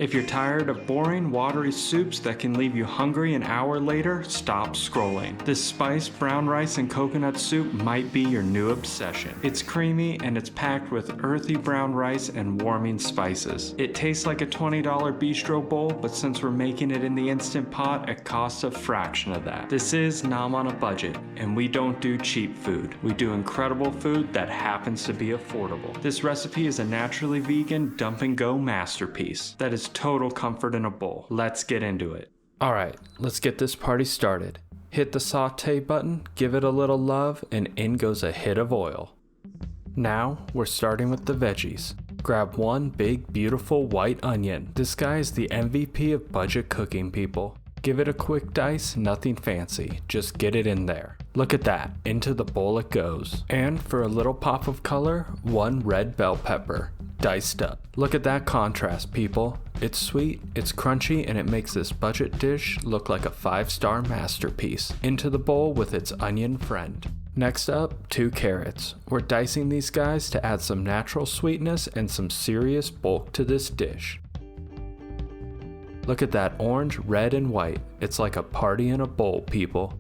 If you're tired of boring, watery soups that can leave you hungry an hour later, stop scrolling. This spiced brown rice and coconut soup might be your new obsession. It's creamy and it's packed with earthy brown rice and warming spices. It tastes like a $20 bistro bowl, but since we're making it in the Instant Pot, it costs a fraction of that. This is Nom on a Budget, and we don't do cheap food. We do incredible food that happens to be affordable. This recipe is a naturally vegan dump and go masterpiece that is total comfort in a bowl. Let's get into it. Alright, let's get this party started. Hit the saute button, give it a little love, and in goes a hit of oil. Now, we're starting with the veggies. Grab one big, beautiful white onion. This guy is the MVP of budget cooking, people. Give it a quick dice, nothing fancy, just get it in there. Look at that, into the bowl it goes. And for a little pop of color, one red bell pepper, diced up. Look at that contrast, people. It's sweet, it's crunchy, and it makes this budget dish look like a 5-star masterpiece. Into the bowl with its onion friend. Next up, 2 carrots. We're dicing these guys to add some natural sweetness and some serious bulk to this dish. Look at that orange, red, and white. It's like a party in a bowl, people.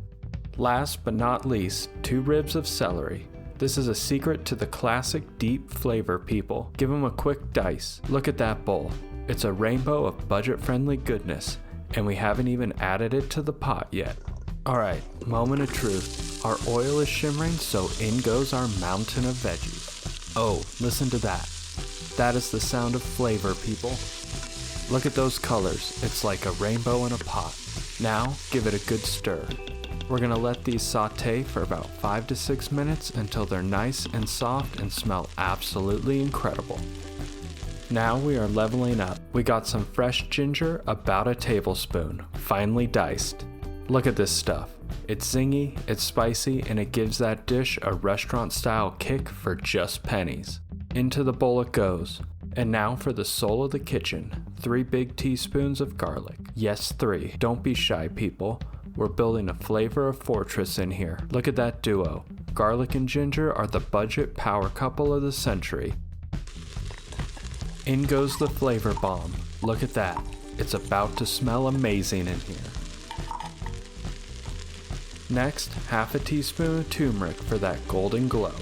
Last but not least, 2 ribs of celery. This is a secret to the classic deep flavor, people. Give them a quick dice. Look at that bowl. It's a rainbow of budget-friendly goodness, and we haven't even added it to the pot yet. Alright, moment of truth. Our oil is shimmering, so in goes our mountain of veggies. Oh, listen to that. That is the sound of flavor, people. Look at those colors. It's like a rainbow in a pot. Now, give it a good stir. We're gonna let these saute for about 5 to 6 minutes until they're nice and soft and smell absolutely incredible. Now we are leveling up. We got some fresh ginger, about a tablespoon, finely diced. Look at this stuff. It's zingy, it's spicy, and it gives that dish a restaurant-style kick for just pennies. Into the bowl it goes. And now for the soul of the kitchen, 3 big teaspoons of garlic. Yes, 3. Don't be shy, people. We're building a flavor of fortress in here. Look at that duo. Garlic and ginger are the budget power couple of the century. In goes the flavor bomb. Look at that. It's about to smell amazing in here. Next, half a teaspoon of turmeric for that golden glow.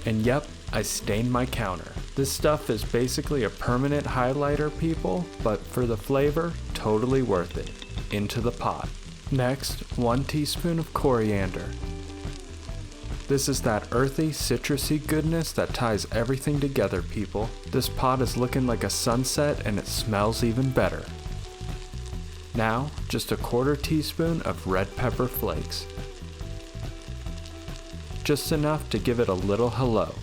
And yep, I stained my counter. This stuff is basically a permanent highlighter, people, but for the flavor, totally worth it. Into the pot. Next, 1 teaspoon of coriander. This is that earthy, citrusy goodness that ties everything together, people. This pot is looking like a sunset and it smells even better. Now, just a 1/4 teaspoon of red pepper flakes. Just enough to give it a little hello.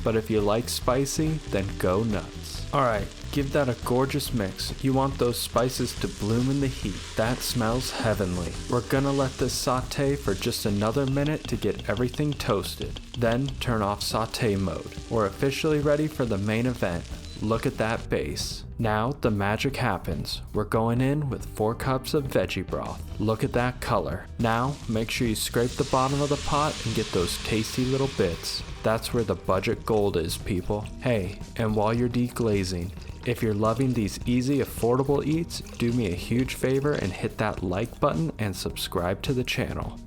But if you like spicy, then go nuts. Alright, give that a gorgeous mix. You want those spices to bloom in the heat. That smells heavenly. We're gonna let this saute for just another minute to get everything toasted. Then turn off saute mode. We're officially ready for the main event. Look at that base. Now the magic happens. We're going in with 4 cups of veggie broth. Look at that color. Now make sure you scrape the bottom of the pot and get those tasty little bits. That's where the budget gold is, people. Hey, and while you're deglazing, if you're loving these easy, affordable eats, do me a huge favor and hit that like button and subscribe to the channel.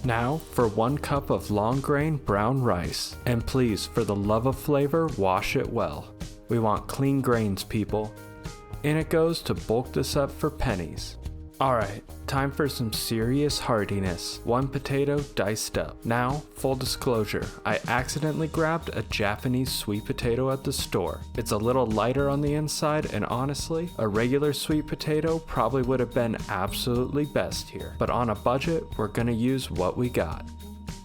Now for 1 cup of long grain brown rice. And please, for the love of flavor, wash it well. We want clean grains, people. In it goes to bulk this up for pennies. Alright, time for some serious heartiness. 1 potato diced up. Now, full disclosure, I accidentally grabbed a Japanese sweet potato at the store. It's a little lighter on the inside, and honestly, a regular sweet potato probably would have been absolutely best here. But on a budget, we're gonna use what we got.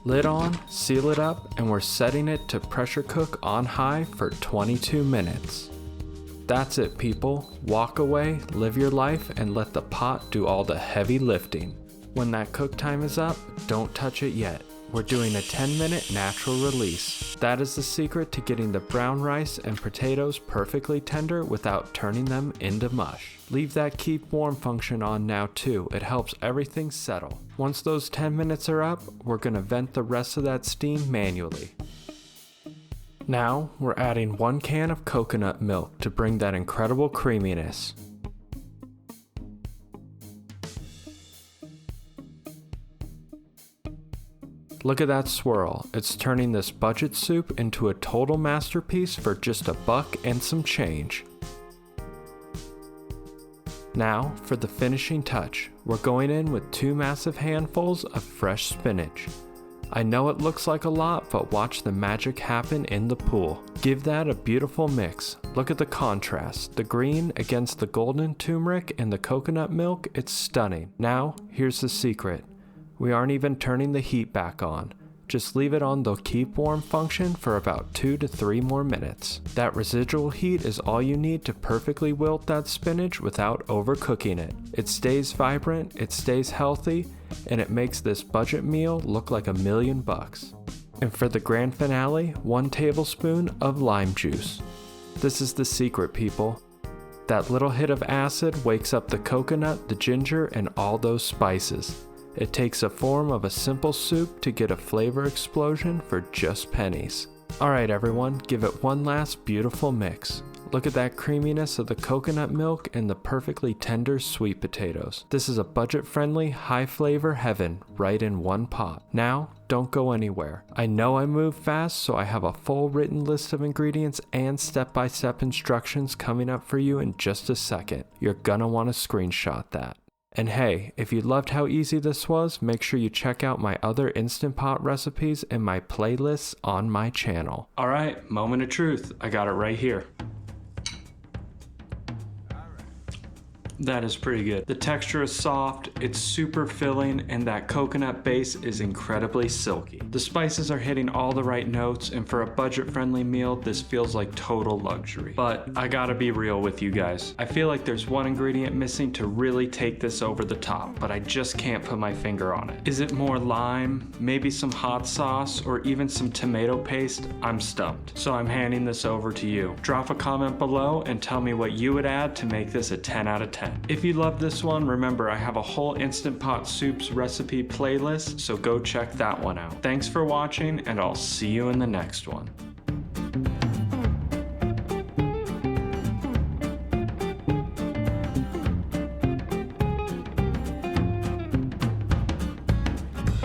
Lid on, seal it up, and we're setting it to pressure cook on high for 22 minutes. That's it, people. Walk away, live your life, and let the pot do all the heavy lifting. When that cook time is up, don't touch it yet. We're doing a 10-minute natural release. That is the secret to getting the brown rice and potatoes perfectly tender without turning them into mush. Leave that keep warm function on now too. It helps everything settle. Once those 10 minutes are up, we're gonna vent the rest of that steam manually. Now we're adding 1 can of coconut milk to bring that incredible creaminess. Look at that swirl. It's turning this budget soup into a total masterpiece for just $1 and some change. Now for the finishing touch, we're going in with 2 massive handfuls of fresh spinach. I know it looks like a lot, but watch the magic happen in the pool. Give that a beautiful mix. Look at the contrast. The green against the golden turmeric and the coconut milk, it's stunning. Now, here's the secret. We aren't even turning the heat back on. Just leave it on the keep warm function for about 2 to 3 more minutes. That residual heat is all you need to perfectly wilt that spinach without overcooking it. It stays vibrant, it stays healthy, and it makes this budget meal look like $1,000,000. And for the grand finale, 1 tablespoon of lime juice. This is the secret, people. That little hit of acid wakes up the coconut, the ginger, and all those spices. It takes a form of a simple soup to get a flavor explosion for just pennies. Alright everyone, give it one last beautiful mix. Look at that creaminess of the coconut milk and the perfectly tender sweet potatoes. This is a budget-friendly, high-flavor heaven right in one pot. Now, don't go anywhere. I know I move fast, so I have a full written list of ingredients and step-by-step instructions coming up for you in just a second. You're gonna want to screenshot that. And hey, if you loved how easy this was, make sure you check out my other Instant Pot recipes and my playlists on my channel. Alright, moment of truth. I got it right here. That is pretty good. The texture is soft, it's super filling, and that coconut base is incredibly silky. The spices are hitting all the right notes, and for a budget-friendly meal, this feels like total luxury. But I gotta be real with you guys. I feel like there's one ingredient missing to really take this over the top, but I just can't put my finger on it. Is it more lime, maybe some hot sauce, or even some tomato paste? I'm stumped. So I'm handing this over to you. Drop a comment below and tell me what you would add to make this a 10 out of 10. If you love this one, remember I have a whole Instant Pot soups recipe playlist, so go check that one out. Thanks for watching, and I'll see you in the next one.